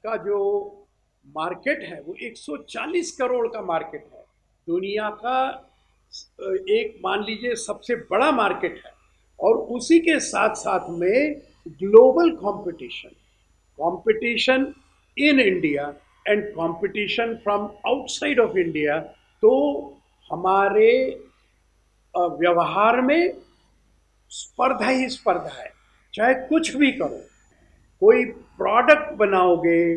का जो मार्केट है वो 140 करोड़ का मार्केट है। दुनिया का एक मान लीजिए सबसे बड़ा मार्केट है। और उसी के साथ साथ में global competition, competition in India and competition from outside of India. तो हमारे व्यवहार में स्पर्धा ही स्पर्धा है। चाहे कुछ भी करो, कोई प्रोडक्ट बनाओगे,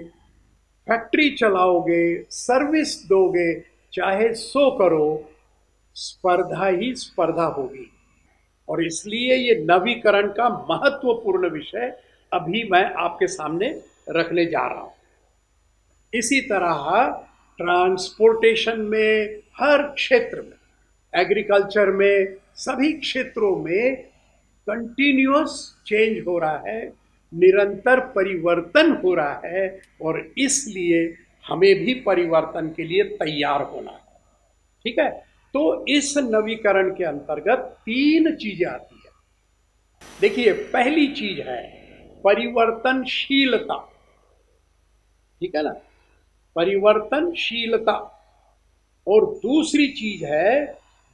फैक्ट्री चलाओगे, सर्विस दोगे, चाहे सो करो, स्पर्धा ही स्पर्धा होगी। और इसलिए ये नवीकरण का महत्वपूर्ण विषय अभी मैं आपके सामने रखने जा रहा हूं। इसी तरह ट्रांसपोर्टेशन में, हर क्षेत्र में, एग्रीकल्चर में, सभी क्षेत्रों में कंटिन्यूअस चेंज हो रहा है, निरंतर परिवर्तन हो रहा है। और इसलिए हमें भी परिवर्तन के लिए तैयार होना है। ठीक है। तो इस नवीकरण के अंतर्गत तीन चीजें आती है। देखिए, पहली चीज है परिवर्तनशीलता। ठीक है ना, परिवर्तनशीलता। और दूसरी चीज है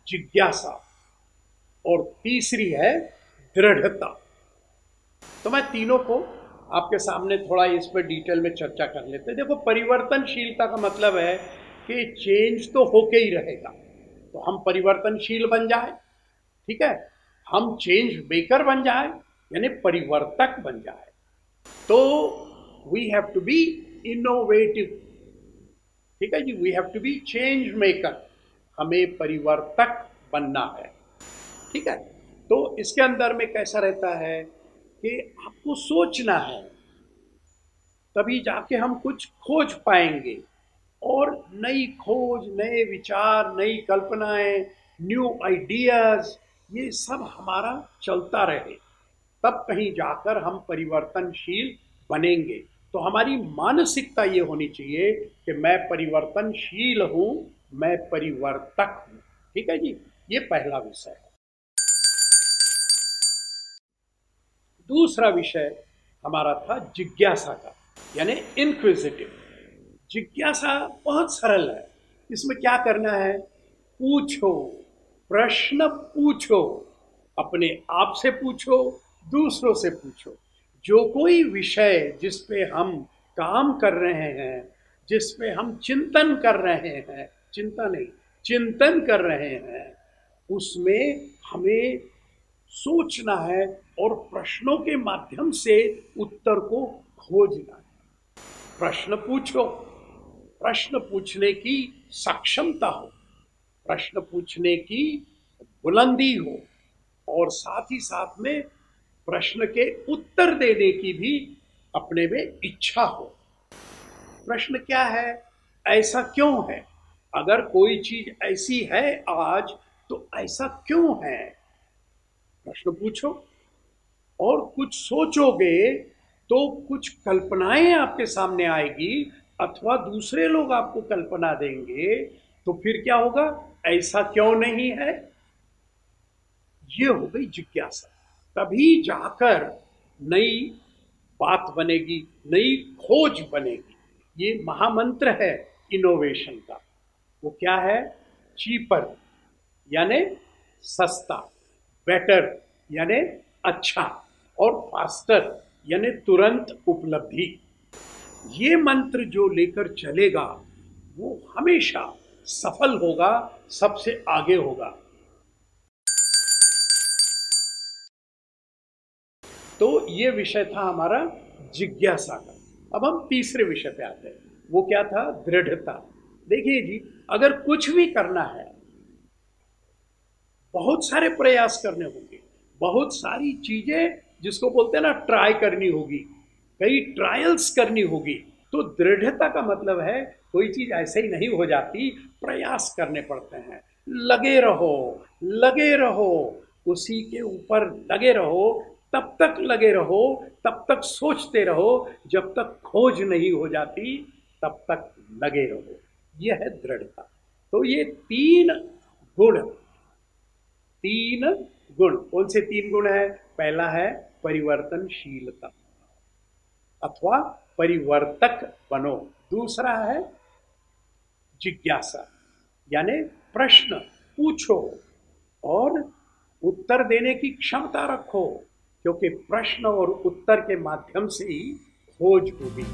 जिज्ञासा। और तीसरी है दृढ़ता। तो मैं तीनों को आपके सामने थोड़ा इस पर डिटेल में चर्चा कर लेते हैं। देखो, परिवर्तनशीलता का मतलब है कि चेंज तो होके ही रहेगा, तो हम परिवर्तनशील बन जाए। ठीक है, हम चेंज मेकर बन जाए, यानी परिवर्तक बन जाए। तो we have to be innovative. ठीक है जी, we have to be change maker. हमें परिवर्तक बनना है। ठीक है। तो इसके अंदर में कैसा रहता है कि आपको सोचना है, तभी जाके हम कुछ खोज पाएंगे। और नई खोज, नए विचार, नई कल्पनाएं, न्यू आइडियाज, ये सब हमारा चलता रहे, तब कहीं जाकर हम परिवर्तनशील बनेंगे। तो हमारी मानसिकता ये होनी चाहिए कि मैं परिवर्तनशील हूं, मैं परिवर्तक हूं। ठीक है जी, ये पहला विषय है। दूसरा विषय हमारा था जिज्ञासा का, यानी इनक्विजिटिव। जिज्ञासा बहुत सरल है। इसमें क्या करना है? पूछो, प्रश्न पूछो, अपने आप से पूछो, दूसरों से पूछो। जो कोई विषय जिस पे हम काम कर रहे हैं, जिस पे हम चिंतन कर रहे हैं, चिंता नहीं, चिंतन कर रहे हैं, उसमें हमें सोचना है और प्रश्नों के माध्यम से उत्तर को खोजना है। प्रश्न पूछो, प्रश्न पूछने की सक्षमता हो, प्रश्न पूछने की बुलंदी हो, और साथ ही साथ में प्रश्न के उत्तर देने की भी अपने में इच्छा हो। प्रश्न क्या है? ऐसा क्यों है? अगर कोई चीज ऐसी है आज, तो ऐसा क्यों है? प्रश्न पूछो। और कुछ सोचोगे तो कुछ कल्पनाएं आपके सामने आएगी, अथवा दूसरे लोग आपको कल्पना देंगे। तो फिर क्या होगा? ऐसा क्यों नहीं है? ये हो गई जिज्ञासा। तभी जाकर नई बात बनेगी, नई खोज बनेगी। ये महामंत्र है इनोवेशन का। वो क्या है? चीपर यानी सस्ता, बेटर यानी अच्छा, और फास्टर यानी तुरंत उपलब्धि। ये मंत्र जो लेकर चलेगा वो हमेशा सफल होगा, सबसे आगे होगा। तो ये विषय था हमारा जिज्ञासा का। अब हम तीसरे विषय पे आते हैं। वो क्या था? दृढ़ता। देखिए जी, अगर कुछ भी करना है, बहुत सारे प्रयास करने होंगे, बहुत सारी चीजें जिसको बोलते हैं ना ट्राई करनी होगी, कई ट्रायल्स करनी होगी। तो दृढ़ता का मतलब है कोई चीज ऐसे ही नहीं हो जाती, प्रयास करने पड़ते हैं। लगे रहो, लगे रहो, उसी के ऊपर लगे रहो, तब तक लगे रहो, तब तक सोचते रहो, जब तक खोज नहीं हो जाती, तब तक लगे रहो। यह है दृढ़ता। तो ये तीन गुण, तीन गुण कौन से तीन गुण है? पहला है परिवर्तनशीलता, अथवा परिवर्तक बनो। दूसरा है जिज्ञासा, यानी प्रश्न पूछो और उत्तर देने की क्षमता रखो, क्योंकि प्रश्न और उत्तर के माध्यम से ही खोज होगी।